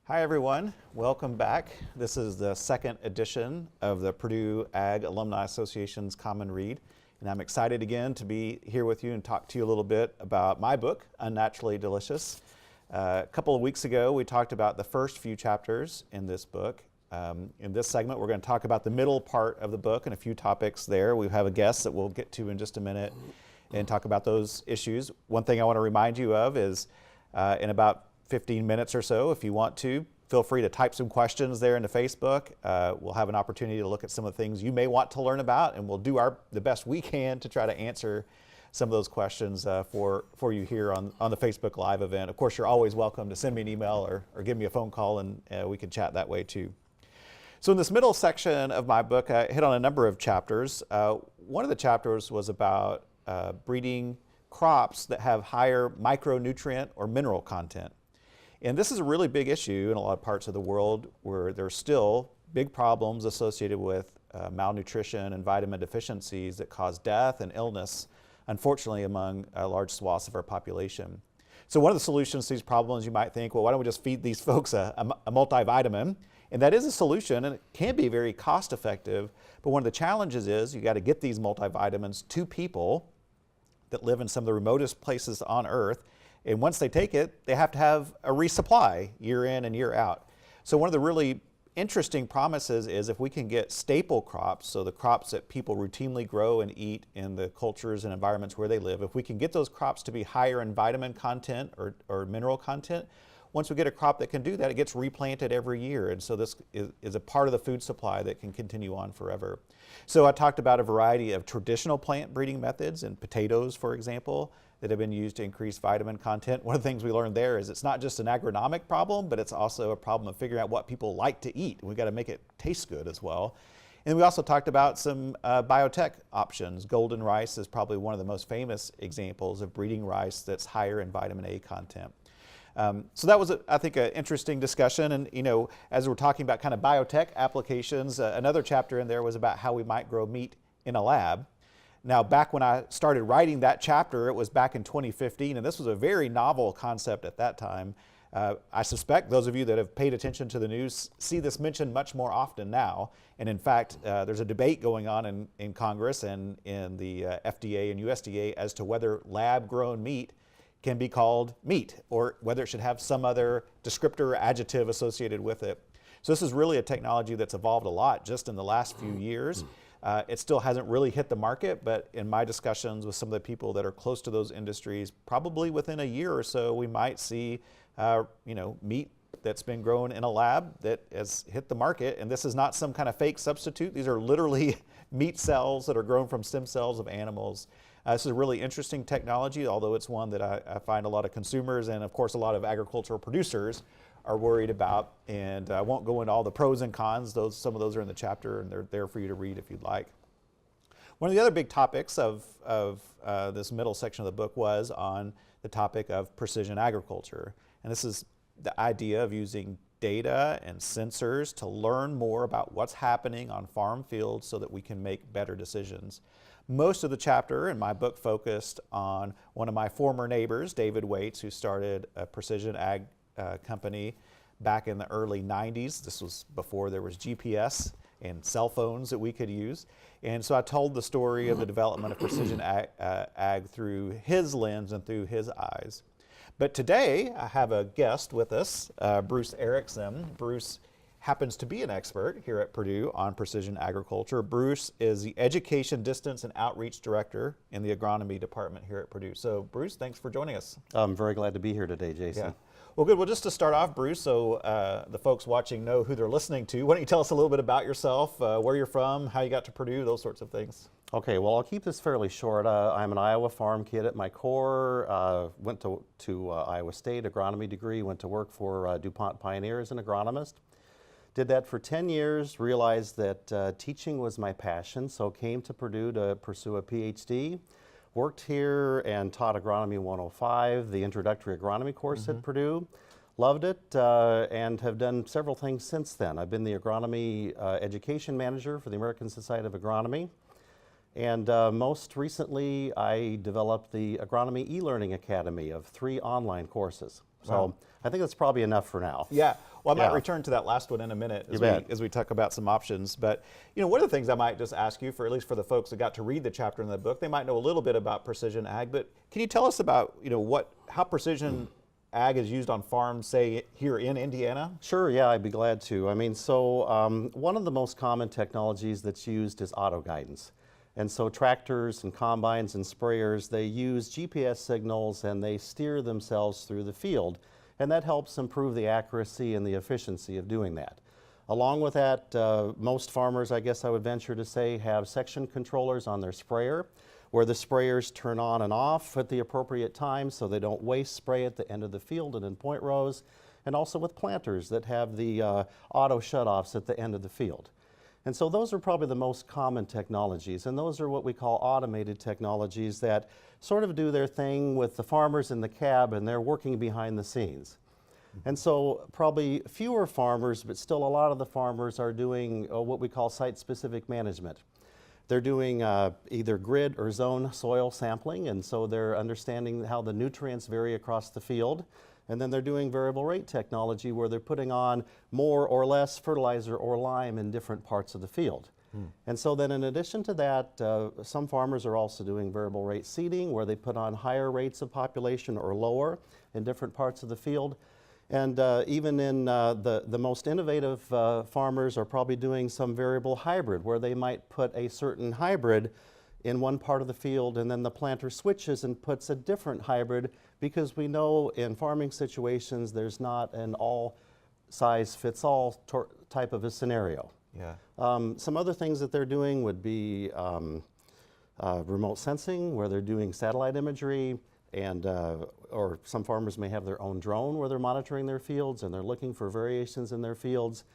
Hi everyone, welcome back. This is the second edition of the Purdue Ag Alumni Association's Common Read, and I'm excited again to be here with you and talk to you a little bit about my book, Unnaturally Delicious. A couple of weeks ago we talked about the first few chapters in this book. In this segment we're going to talk about the middle part of the book and a few topics there. We have a guest that we'll get to in just a minute and talk about those issues. One thing I want to remind you of is in about 15 minutes or so, if you want to, feel free to type some questions there into Facebook. We'll have an opportunity to look at some of the things you may want to learn about, and we'll do the best we can to try to answer some of those questions for you here on the Facebook Live event. Of course, you're always welcome to send me an email or give me a phone call, and we can chat that way too. So in this middle section of my book, I hit on a number of chapters. One of the chapters was about breeding crops that have higher micronutrient or mineral content. And this is a really big issue in a lot of parts of the world where there's still big problems associated with malnutrition and vitamin deficiencies that cause death and illness, unfortunately, among large swaths of our population. So one of the solutions to these problems, you might think, well, why don't we just feed these folks a multivitamin? And that is a solution, and it can be very cost effective. But one of the challenges is you got to get these multivitamins to people that live in some of the remotest places on Earth. And once they take it, they have to have a resupply year in and year out. So one of the really interesting promises is if we can get staple crops, so the crops that people routinely grow and eat in the cultures and environments where they live, if we can get those crops to be higher in vitamin content or mineral content, once we get a crop that can do that, it gets replanted every year. And so this is a part of the food supply that can continue on forever. So I talked about a variety of traditional plant breeding methods in potatoes, for example, that have been used to increase vitamin content. One of the things we learned there is it's not just an agronomic problem, but it's also a problem of figuring out what people like to eat. We've got to make it taste good as well. And we also talked about some biotech options. Golden rice is probably one of the most famous examples of breeding rice that's higher in vitamin A content. So that was, I think, an interesting discussion. And, you know, as we're talking about kind of biotech applications, another chapter in there was about how we might grow meat in a lab. Now, back when I started writing that chapter, it was back in 2015, and this was a very novel concept at that time. I suspect those of you that have paid attention to the news see this mentioned much more often now. And in fact, there's a debate going on in Congress and in the FDA and USDA as to whether lab-grown meat can be called meat or whether it should have some other descriptor or adjective associated with it. So this is really a technology that's evolved a lot just in the last few years. It still hasn't really hit the market, but in my discussions with some of the people that are close to those industries, probably within a year or so, we might see meat that's been grown in a lab that has hit the market. And this is not some kind of fake substitute. These are literally meat cells that are grown from stem cells of animals. This is a really interesting technology, although it's one that I find a lot of consumers and, of course, a lot of agricultural producers are worried about, and I won't go into all the pros and cons. Some of those are in the chapter, and they're there for you to read if you'd like. One of the other big topics of this middle section of the book was on the topic of precision agriculture, and this is the idea of using data and sensors to learn more about what's happening on farm fields so that we can make better decisions. Most of the chapter in my book focused on one of my former neighbors, David Waits, who started a precision ag company back in the early 90s. This was before there was GPS and cell phones that we could use. And so I told the story of the development of precision ag through his lens and through his eyes. But today I have a guest with us, Bruce Erickson. Bruce happens to be an expert here at Purdue on precision agriculture. Bruce is the Education, Distance, and Outreach Director in the Agronomy Department here at Purdue. So Bruce, thanks for joining us. I'm very glad to be here today, Jason. Yeah. Well, good. Well, just to start off, Bruce, so the folks watching know who they're listening to, why don't you tell us a little bit about yourself, where you're from, how you got to Purdue, those sorts of things. Okay, well, I'll keep this fairly short. I'm an Iowa farm kid at my core, went to Iowa State, agronomy degree, went to work for DuPont Pioneer as an agronomist. Did that for 10 years, realized that teaching was my passion, so came to Purdue to pursue a PhD. Worked here and taught Agronomy 105, the introductory agronomy course at Purdue. Loved it and have done several things since then. I've been the agronomy education manager for the American Society of Agronomy. And most recently, I developed the Agronomy e-learning academy of 3 online courses. So Wow. I think that's probably enough for now. Yeah. Well, I might Yeah. return to that last one in a minute You bet. as we talk about some options. But one of the things I might just ask you, for at least for the folks that got to read the chapter in the book, they might know a little bit about precision ag. But can you tell us about how precision ag is used on farms, say here in Indiana? Sure, yeah, I'd be glad to. I mean, so one of the most common technologies that's used is auto guidance. And so tractors and combines and sprayers, they use GPS signals and they steer themselves through the field. And that helps improve the accuracy and the efficiency of doing that. Along with that, most farmers, I guess I would venture to say, have section controllers on their sprayer, where the sprayers turn on and off at the appropriate time so they don't waste spray at the end of the field and in point rows, and also with planters that have the auto shutoffs at the end of the field. And so those are probably the most common technologies, and those are what we call automated technologies that sort of do their thing with the farmers in the cab, and they're working behind the scenes. And so probably fewer farmers, but still a lot of the farmers are doing what we call site-specific management. They're doing either grid or zone soil sampling, and so they're understanding how the nutrients vary across the field. And then they're doing variable rate technology where they're putting on more or less fertilizer or lime in different parts of the field. And so then in addition to that, some farmers are also doing variable rate seeding where they put on higher rates of population or lower in different parts of the field. And even in the most innovative farmers are probably doing some variable hybrid where they might put a certain hybrid in one part of the field and then the planter switches and puts a different hybrid, because we know in farming situations there's not an all size fits all type of a scenario. Yeah. Some other things that they're doing would be remote sensing, where they're doing satellite imagery, and or some farmers may have their own drone where they're monitoring their fields and they're looking for variations in their fields.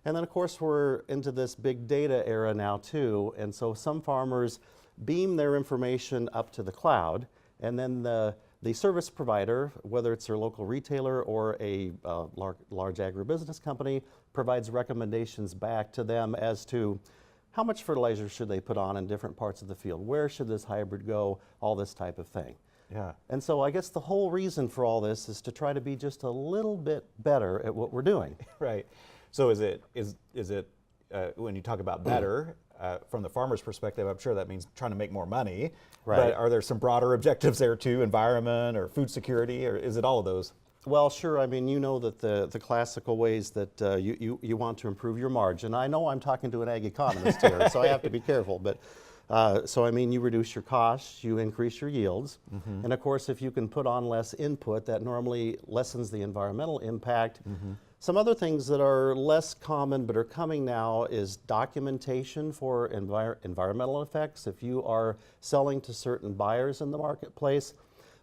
And then of course we're into this big data era now too, and so some farmers beam their information up to the cloud, and then the service provider, whether it's their local retailer or a large agribusiness company, provides recommendations back to them as to how much fertilizer should they put on in different parts of the field, where should this hybrid go, all this type of thing. Yeah. And so I guess the whole reason for all this is to try to be just a little bit better at what we're doing. Right. So is it when you talk about better, from the farmer's perspective, I'm sure that means trying to make more money. Right. But are there some broader objectives there too, environment or food security, or is it all of those? Well, sure. I mean, you know that the classical ways that you want to improve your margin. I know I'm talking to an ag economist here, so I have to be careful. But so I mean, you reduce your costs, you increase your yields, and of course, if you can put on less input, that normally lessens the environmental impact. Some other things that are less common but are coming now is documentation for environmental effects. If you are selling to certain buyers in the marketplace,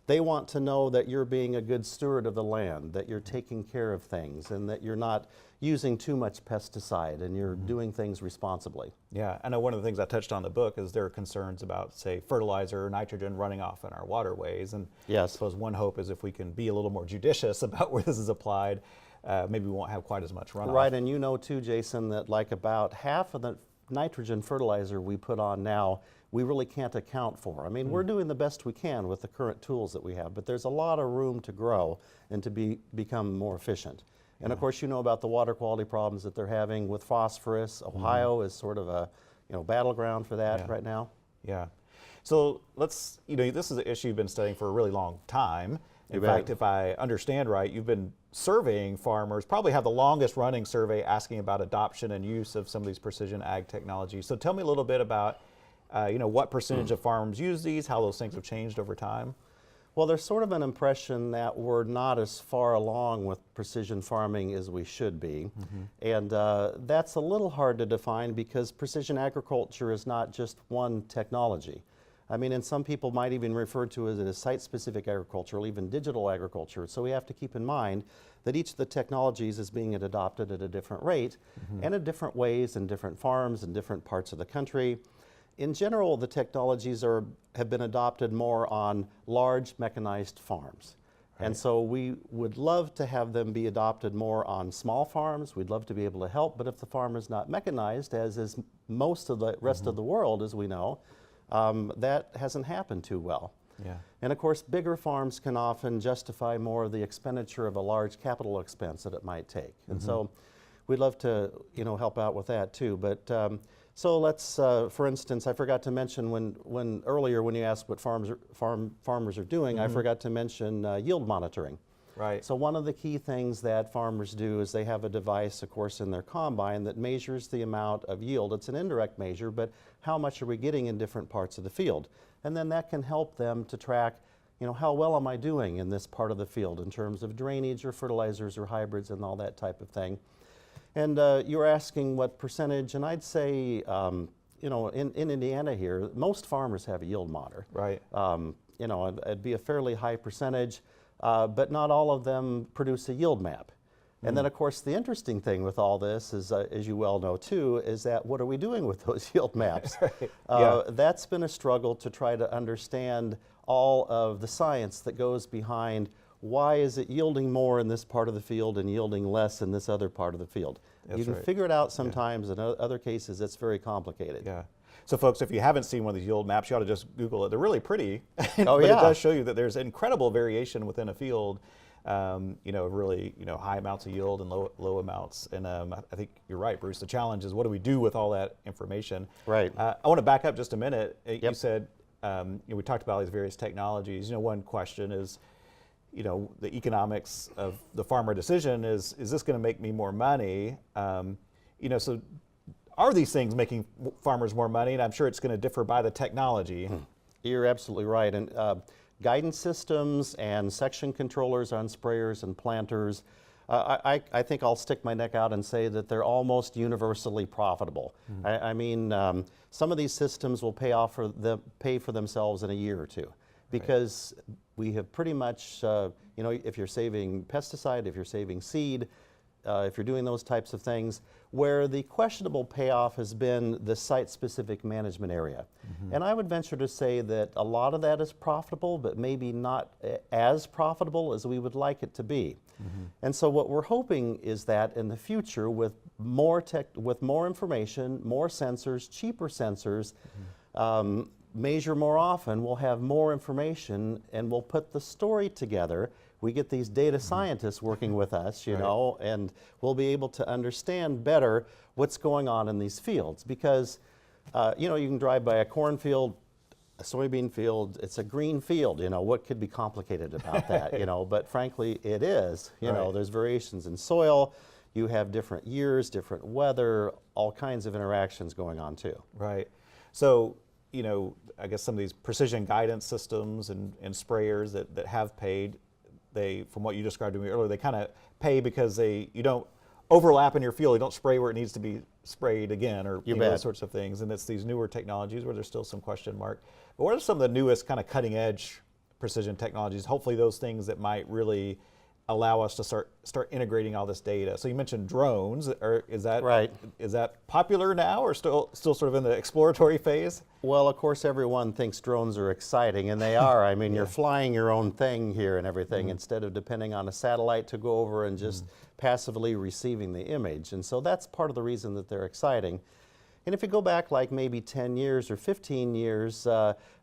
they want to know that you're being a good steward of the land, that you're taking care of things, and that you're not using too much pesticide and you're doing things responsibly. Yeah, I know one of the things I touched on in the book is there are concerns about, say, fertilizer, nitrogen running off in our waterways. And Yes. I suppose one hope is if we can be a little more judicious about where this is applied, maybe we won't have quite as much runoff. Right, and you know too, Jason, that like about half of the nitrogen fertilizer we put on now, we really can't account for. I mean, we're doing the best we can with the current tools that we have, but there's a lot of room to grow and to become more efficient. And of course, you know about the water quality problems that they're having with phosphorus. Ohio is sort of a battleground for that right now. Yeah. So let's, this is an issue you've been studying for a really long time. In You bet. fact, if I understand right, you've been surveying farmers, probably have the longest running survey asking about adoption and use of some of these precision ag technologies. So tell me a little bit about, what percentage of farms use these, how those things have changed over time. Well, there's sort of an impression that we're not as far along with precision farming as we should be. And that's a little hard to define because precision agriculture is not just one technology. I mean, and some people might even refer to it as site-specific agriculture or even digital agriculture. So we have to keep in mind that each of the technologies is being adopted at a different rate and in different ways in different farms and different parts of the country. In general, the technologies have been adopted more on large mechanized farms. Right. And so we would love to have them be adopted more on small farms. We'd love to be able to help, but if the farm is not mechanized, as is most of the rest of the world, as we know, that hasn't happened too well. Yeah. And of course, bigger farms can often justify more of the expenditure of a large capital expense that it might take. And so we'd love to, help out with that too. But so let's, for instance, I forgot to mention when earlier when you asked what farmers are doing, I forgot to mention yield monitoring. Right. So one of the key things that farmers do is they have a device, of course, in their combine that measures the amount of yield. It's an indirect measure, but how much are we getting in different parts of the field? And then that can help them to track, how well am I doing in this part of the field in terms of drainage or fertilizers or hybrids and all that type of thing. And you were asking what percentage, and I'd say, in Indiana here, most farmers have a yield monitor. Right. It'd be a fairly high percentage. But not all of them produce a yield map. And then, of course, the interesting thing with all this is, as you well know too, is that what are we doing with those yield maps? Right. That's been a struggle to try to understand all of the science that goes behind why is it yielding more in this part of the field and yielding less in this other part of the field. That's you can right. figure it out sometimes, in other cases it's very complicated. Yeah. So folks, if you haven't seen one of these yield maps, you ought to just Google it. They're really pretty, Oh, but yeah. it does show you that there's incredible variation within a field, really, high amounts of yield and low amounts. And I think you're right, Bruce. The challenge is what do we do with all that information? Right. I want to back up just a minute. You Yep. said, we talked about all these various technologies. One question is, the economics of the farmer decision is this going to make me more money? So are these things making farmers more money? And I'm sure it's going to differ by the technology. You're absolutely right. And guidance systems and section controllers on sprayers and planters, I think I'll stick my neck out and say that they're almost universally profitable. I mean, some of these systems will pay for themselves in a year or two, because we have pretty much, if you're saving pesticide, if you're saving seed, if you're doing those types of things, where the questionable payoff has been the site-specific management area. And I would venture to say that a lot of that is profitable, but maybe not as profitable as we would like it to be. And so what we're hoping is that in the future, with more information, more sensors, cheaper sensors, measure more often, we'll have more information and we'll put the story together. We get these data scientists working with us, and we'll be able to understand better what's going on in these fields. Because, you can drive by a cornfield, a soybean field, it's a green field, what could be complicated about that, but frankly it is, there's variations in soil, you have different years, different weather, all kinds of interactions going on too. Right. So, I guess some of these precision guidance systems and sprayers that have paid, from what you described to me earlier, they kind of pay because you don't overlap in your field, you don't spray where it needs to be sprayed again, or those sorts of things. And it's these newer technologies where there's still some question mark. But what are some of the newest kind of cutting edge precision technologies? Hopefully those things that might really allow us to start integrating all this data. So you mentioned drones. Is that popular now, or still sort of in the exploratory phase? Well, of course, everyone thinks drones are exciting, and they are. I mean, you're flying your own thing here and everything, instead of depending on a satellite to go over and just passively receiving the image. And so that's part of the reason that they're exciting. And if you go back like maybe 10 years or 15 years,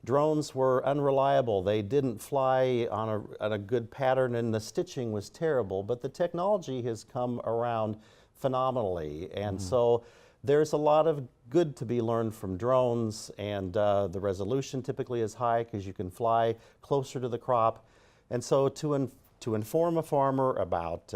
drones were unreliable. They didn't fly on a good pattern, and the stitching was terrible. But the technology has come around phenomenally. And so there's a lot of good to be learned from drones, and the resolution typically is high because you can fly closer to the crop. And so to inform a farmer about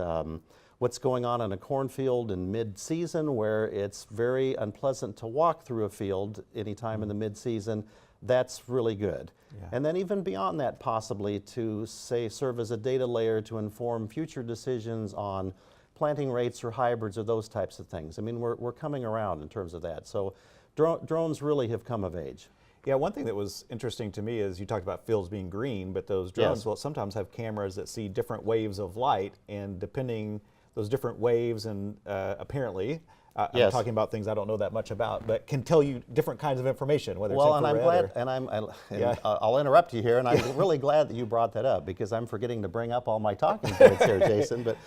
what's going on in a cornfield in mid-season, where it's very unpleasant to walk through a field anytime in the mid-season, that's really good. Yeah. And then even beyond that, possibly to serve as a data layer to inform future decisions on planting rates or hybrids or those types of things. I mean, we're coming around in terms of that. So drones really have come of age. Yeah, one thing that was interesting to me is you talked about fields being green, but those drones will sometimes have cameras that see different waves of light, and depending those different waves, and apparently, I'm talking about things I don't know that much about, but can tell you different kinds of information, whether it's infrared I'm glad, I'll interrupt you here, and I'm really glad that you brought that up, because I'm forgetting to bring up all my talking points here, Jason. But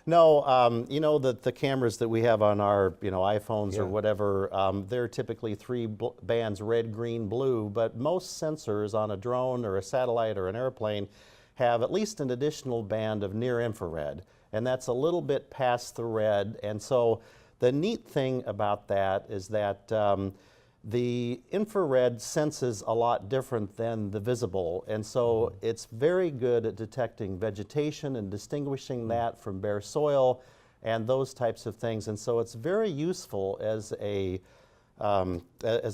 No, you know the cameras that we have on our iPhones or Yeah. whatever, they're typically three bands, red, green, blue, but most sensors on a drone or a satellite or an airplane have at least an additional band of near infrared, and that's a little bit past the red. And so the neat thing about that is that the infrared senses a lot different than the visible, and so it's very good at detecting vegetation and distinguishing that from bare soil and those types of things. And so it's very useful as a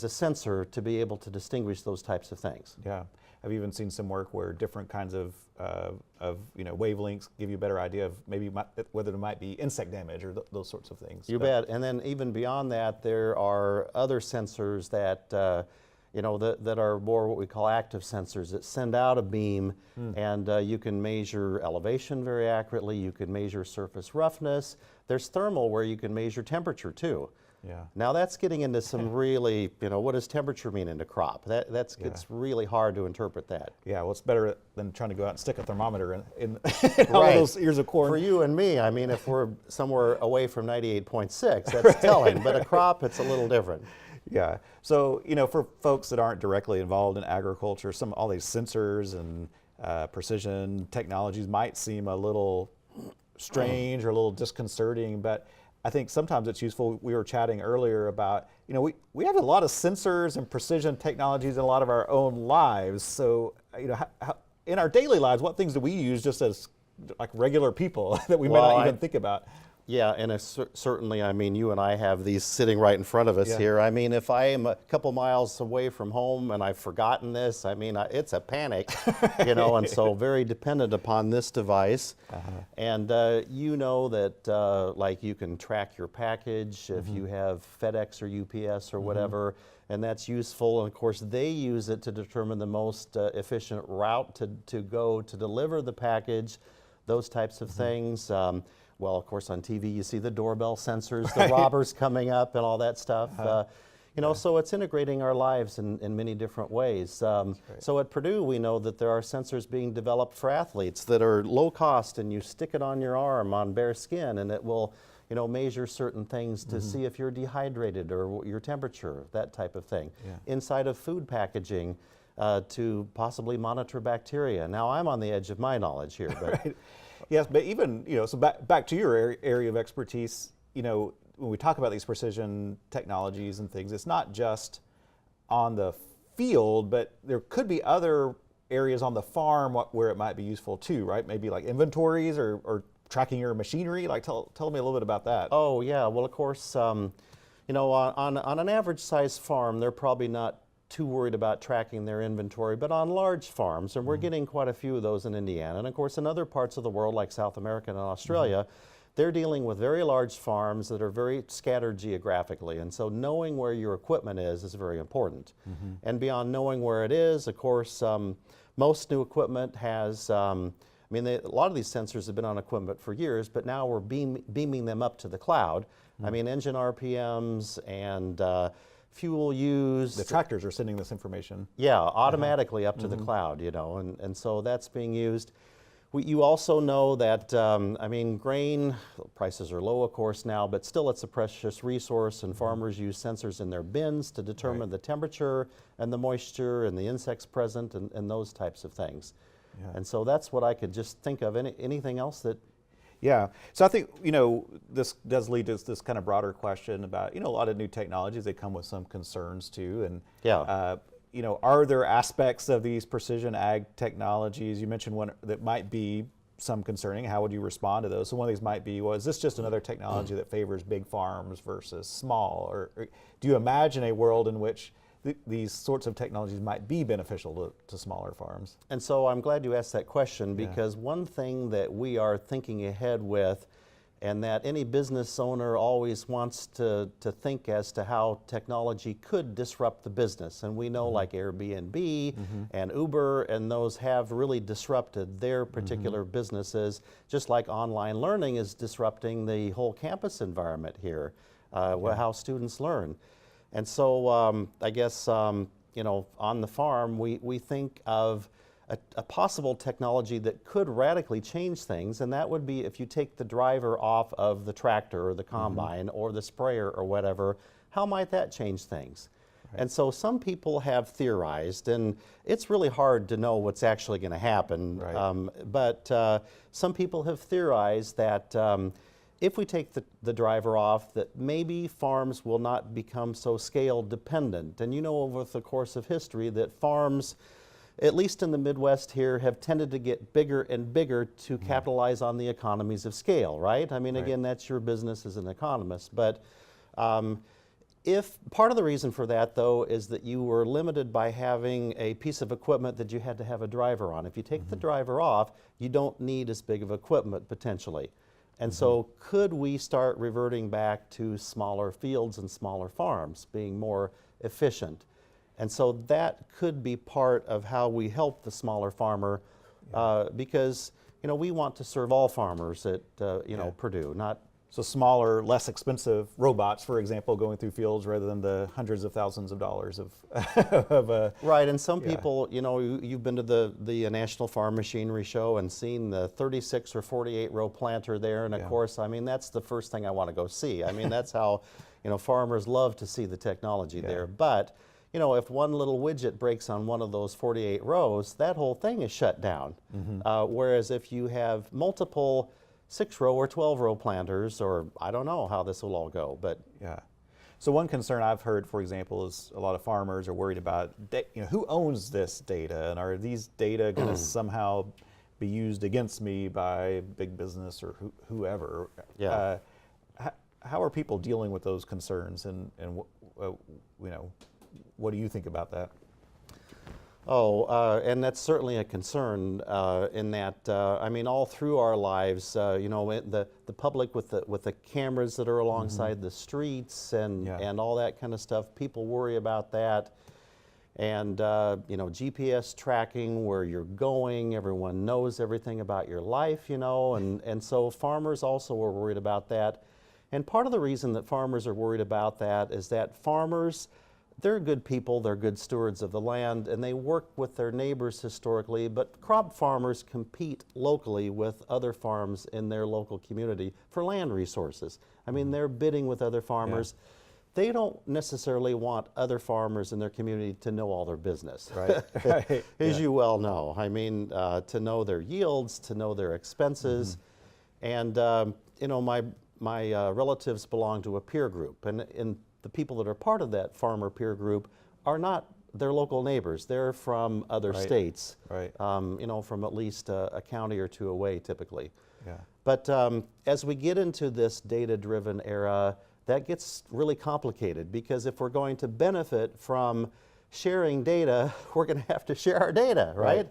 sensor to be able to distinguish those types of things. Yeah, I've even seen some work where different kinds of wavelengths give you a better idea of maybe whether there might be insect damage or those sorts of things. You bet. And then even beyond that, there are other sensors that that are more what we call active sensors that send out a beam, and you can measure elevation very accurately. You can measure surface roughness. There's thermal where you can measure temperature too. Yeah. Now that's getting into some really, what does temperature mean in a crop? It's really hard to interpret that. Yeah, well, it's better than trying to go out and stick a thermometer in all those ears of corn. For you and me, I mean, if we're somewhere away from 98.6, that's telling. But a crop, it's a little different. Yeah. So, for folks that aren't directly involved in agriculture, all these sensors and precision technologies might seem a little strange or a little disconcerting, but I think sometimes it's useful. We were chatting earlier about, we have a lot of sensors and precision technologies in a lot of our own lives. So, in our daily lives, what things do we use just as like regular people that we may not even think about? Yeah, and certainly, I mean, you and I have these sitting right in front of us here. I mean, if I am a couple miles away from home and I've forgotten this, I mean, it's a panic, and so very dependent upon this device. And you know that, like, you can track your package if you have FedEx or UPS or whatever, and that's useful. And of course, they use it to determine the most efficient route to go to deliver the package, those types of things. Well, of course, on TV, you see the doorbell sensors, the robbers coming up and all that stuff. So it's integrating our lives in many different ways. So at Purdue, we know that there are sensors being developed for athletes that are low cost, and you stick it on your arm on bare skin, and it will measure certain things to see if you're dehydrated or your temperature, that type of thing. Inside of food packaging, to possibly monitor bacteria. Now, I'm on the edge of my knowledge here, but... Right. Yes, but even, so back to your area of expertise, when we talk about these precision technologies and things, it's not just on the field, but there could be other areas on the farm where it might be useful too, right? Maybe like inventories or tracking your machinery. Like, tell me a little bit about that. Oh, yeah. Well, of course, on an average size farm, they're probably not too worried about tracking their inventory, but on large farms, and we're getting quite a few of those in Indiana, and of course in other parts of the world like South America and Australia, they're dealing with very large farms that are very scattered geographically, and so knowing where your equipment is very important. And beyond knowing where it is, of course, most new equipment has, a lot of these sensors have been on equipment for years, but now we're beaming them up to the cloud. I mean, engine RPMs and fuel used. The tractors are sending this information. Yeah, automatically up to the cloud, and so that's being used. You also know that, grain prices are low, of course, now, but still it's a precious resource, and farmers use sensors in their bins to determine the temperature and the moisture and the insects present and those types of things. And so that's what I could just think of. Anything else that... Yeah, so I think, this does lead to this kind of broader question about, a lot of new technologies, they come with some concerns too. And, are there aspects of these precision ag technologies? You mentioned one that might be some concerning. How would you respond to those? So one of these might be, well, is this just another technology that favors big farms versus small? Or do you imagine a world in which these sorts of technologies might be beneficial to smaller farms? And so I'm glad you asked that question, because one thing that we are thinking ahead with, and that any business owner always wants to think as to how technology could disrupt the business. And we know like Airbnb and Uber, and those have really disrupted their particular businesses, just like online learning is disrupting the whole campus environment here, how students learn. And so I guess, on the farm, we think of a possible technology that could radically change things, and that would be if you take the driver off of the tractor or the combine or the sprayer or whatever, how might that change things? And so some people have theorized, and it's really hard to know what's actually going to happen, but some people have theorized that if we take the driver off, that maybe farms will not become so scale dependent. And you know, over the course of history, that farms, at least in the Midwest here, have tended to get bigger and bigger to capitalize on the economies of scale, right? I mean, again, that's your business as an economist. But if part of the reason for that, though, is that you were limited by having a piece of equipment that you had to have a driver on. If you take the driver off, you don't need as big of equipment potentially. And so could we start reverting back to smaller fields and smaller farms, being more efficient? And so that could be part of how we help the smaller farmer, because we want to serve all farmers at Purdue, not. So smaller, less expensive robots, for example, going through fields rather than the hundreds of thousands of dollars of right, and some people, you've been to the National Farm Machinery Show and seen the 36 or 48 row planter there, and of course, I mean, that's the first thing I want to go see. I mean, that's how, farmers love to see the technology there. But, if one little widget breaks on one of those 48 rows, that whole thing is shut down. Whereas if you have multiple 6-row or 12-row planters, or I don't know how this will all go, but So one concern I've heard, for example, is a lot of farmers are worried about who owns this data, and are these data going to somehow be used against me by big business or whoever? How are people dealing with those concerns, and what do you think about that? And that's certainly a concern in that, I mean, all through our lives, the public with the cameras that are alongside the streets and all that kind of stuff, people worry about that. And, GPS tracking where you're going, everyone knows everything about your life, and so farmers also are worried about that. And part of the reason that farmers are worried about that is that farmers, they're good people, they're good stewards of the land, and they work with their neighbors historically, but crop farmers compete locally with other farms in their local community for land resources. I mean, they're bidding with other farmers. They don't necessarily want other farmers in their community to know all their business, right? As you well know. I mean, to know their yields, to know their expenses, and my relatives belong to a peer group, and the people that are part of that farmer peer group are not their local neighbors. They're from other states, from at least a county or two away typically. But as we get into this data-driven era, that gets really complicated, because if we're going to benefit from sharing data, we're going to have to share our data, right?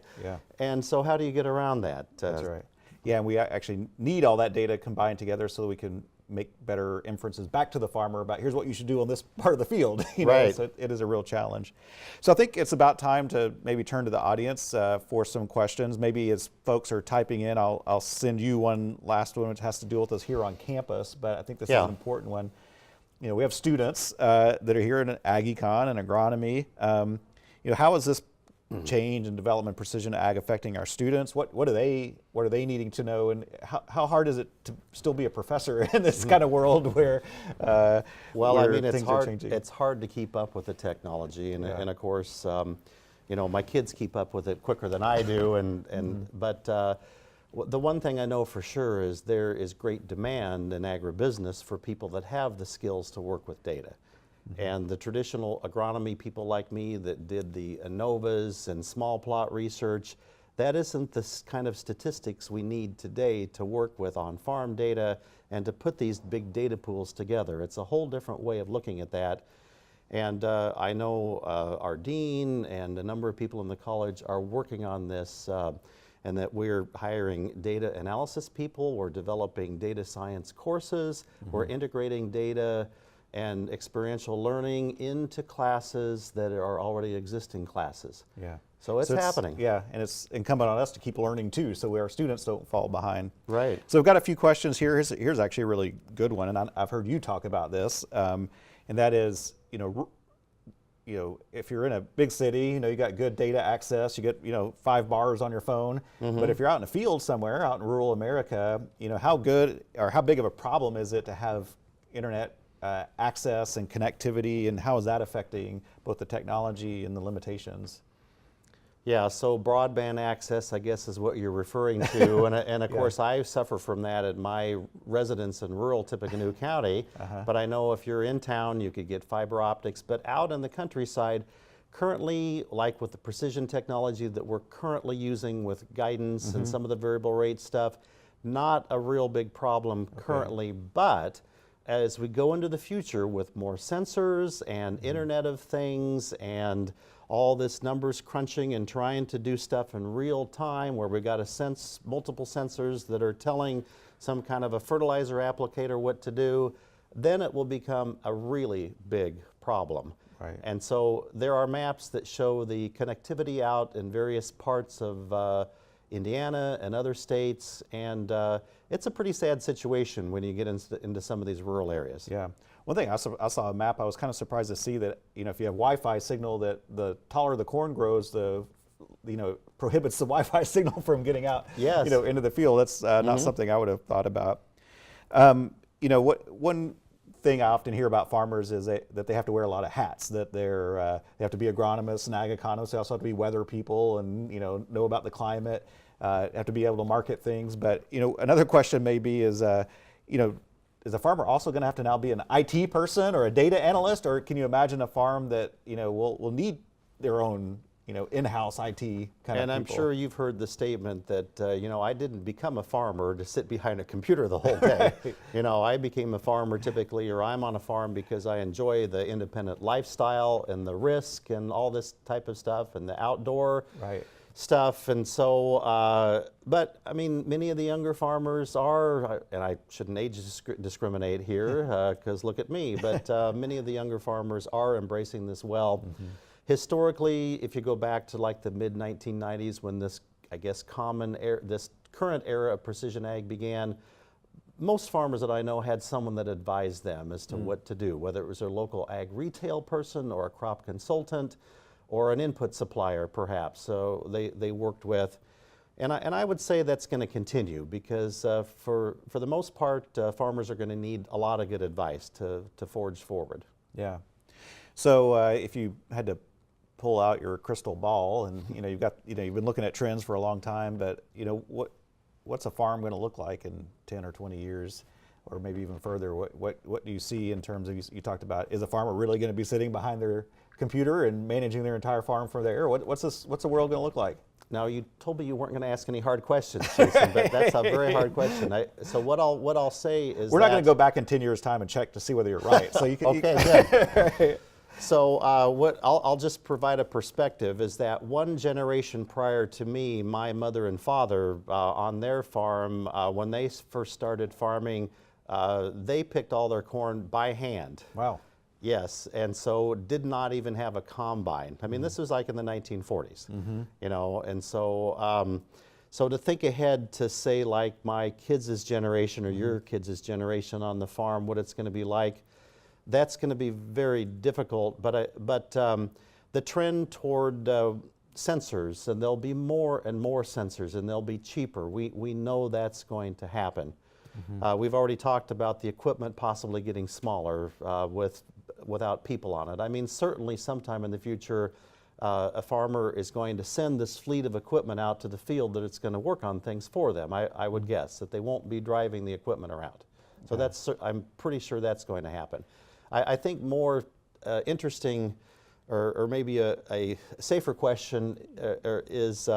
And so how do you get around that? That's right. Yeah, and we actually need all that data combined together so that we can make better inferences back to the farmer about here's what you should do on this part of the field. So it is a real challenge. So I think it's about time to maybe turn to the audience for some questions. Maybe as folks are typing in, I'll send you one last one which has to do with us here on campus, but I think this is an important one. We have students that are here in Ag Econ and agronomy. How is this change and development precision ag affecting our students? What are they needing to know, and how hard is it to still be a professor in this kind of world where I mean, changing? It's hard to keep up with the technology, and of course my kids keep up with it quicker than I do, but the one thing I know for sure is there is great demand in agribusiness for people that have the skills to work with data. And the traditional agronomy people like me that did the ANOVAs and small plot research, that isn't the kind of statistics we need today to work with on farm data and to put these big data pools together. It's a whole different way of looking at that. And I know our dean and a number of people in the college are working on this, and that we're hiring data analysis people, we're developing data science courses, we're integrating data and experiential learning into classes that are already existing classes. So it's happening. And it's incumbent on us to keep learning too, so our students don't fall behind. Right. So we've got a few questions here. Here's actually a really good one, and I've heard you talk about this, and that is, if you're in a big city, you got good data access, you get 5 bars on your phone. But if you're out in a field somewhere, out in rural America, how good or how big of a problem is it to have internet access and connectivity, and how is that affecting both the technology and the limitations? Yeah, so broadband access, I guess, is what you're referring to, and of course I suffer from that at my residence in rural Tippecanoe County, but I know if you're in town you could get fiber optics, but out in the countryside, currently, like with the precision technology that we're currently using with guidance and some of the variable rate stuff, not a real big problem currently, but as we go into the future with more sensors and Internet of Things and all this numbers crunching and trying to do stuff in real time where we got to sense multiple sensors that are telling some kind of a fertilizer applicator what to do, then it will become a really big problem. Right. And so there are maps that show the connectivity out in various parts of Indiana and other states, and it's a pretty sad situation when you get into some of these rural areas. Yeah. One thing, I saw a map, I was kind of surprised to see that, if you have Wi-Fi signal, that the taller the corn grows, the prohibits the Wi-Fi signal from getting out, Yes. Into the field. That's not something I would have thought about. One thing I often hear about farmers is that they have to wear a lot of hats, that they have to be agronomists and ag economists, they also have to be weather people and, know about the climate, have to be able to market things. But, another question maybe is, is a farmer also going to have to now be an IT person or a data analyst, or can you imagine a farm that will need their own in-house IT kind of And I'm people? sure you've heard the statement that I didn't become a farmer to sit behind a computer the whole day. I became a farmer typically, or I'm on a farm because I enjoy the independent lifestyle and the risk and all this type of stuff and the outdoor stuff. And so, but I mean, many of the younger farmers are, and I shouldn't age discriminate here because look at me, but many of the younger farmers are embracing this well. Historically, if you go back to like the mid-1990s when this, I guess, this current era of precision ag began, most farmers that I know had someone that advised them as to what to do, whether it was their local ag retail person or a crop consultant or an input supplier perhaps, so they worked with. And I would say that's going to continue because for the most part, farmers are going to need a lot of good advice to forge forward. Yeah. So if you had to pull out your crystal ball, and you've been looking at trends for a long time, but what's a farm going to look like in 10 or 20 years, or maybe even further? What do you see in terms of, you talked about, is a farmer really going to be sitting behind their computer and managing their entire farm from there? What's the world going to look like? Now, you told me you weren't going to ask any hard questions, Jason, but that's a very hard question. So what I'll say is we're not going to go back in 10 years' time and check to see whether you're right. So you can. Okay, good. So what I'll just provide a perspective is that one generation prior to me, my mother and father on their farm, when they first started farming, they picked all their corn by hand. Wow. Yes, and so did not even have a combine. I mean, this was like in the 1940s, and so so to think ahead to say like my kids' generation or your kids' generation on the farm, what it's going to be like, that's going to be very difficult. But the trend toward sensors, and there'll be more and more sensors, and they'll be cheaper. We know that's going to happen. We've already talked about the equipment possibly getting smaller without people on it. I mean, certainly sometime in the future, a farmer is going to send this fleet of equipment out to the field that it's going to work on things for them. I would guess that they won't be driving the equipment around. So I'm pretty sure that's going to happen. I think more interesting, or maybe a safer question is,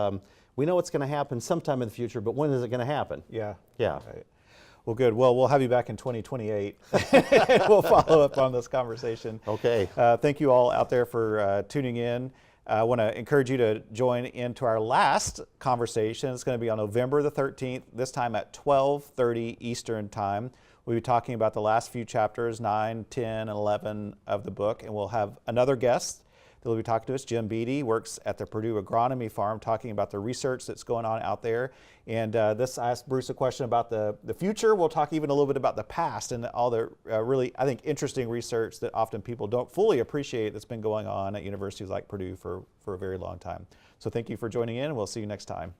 we know it's going to happen sometime in the future, but when is it going to happen? Yeah. Yeah. Right. Well, good. Well, we'll have you back in 2028. We'll follow up on this conversation. Okay. Thank you all out there for tuning in. I want to encourage you to join into our last conversation. It's going to be on November the 13th, this time at 12:30 Eastern Time. We'll be talking about the last few chapters, 9, 10, and 11 of the book, and we'll have another guest They'll be talking to us. Jim Beatty works at the Purdue Agronomy Farm, talking about the research that's going on out there. And this, I asked Bruce a question about the future. We'll talk even a little bit about the past and all the really, I think, interesting research that often people don't fully appreciate that's been going on at universities like Purdue for a very long time. So thank you for joining in, and we'll see you next time.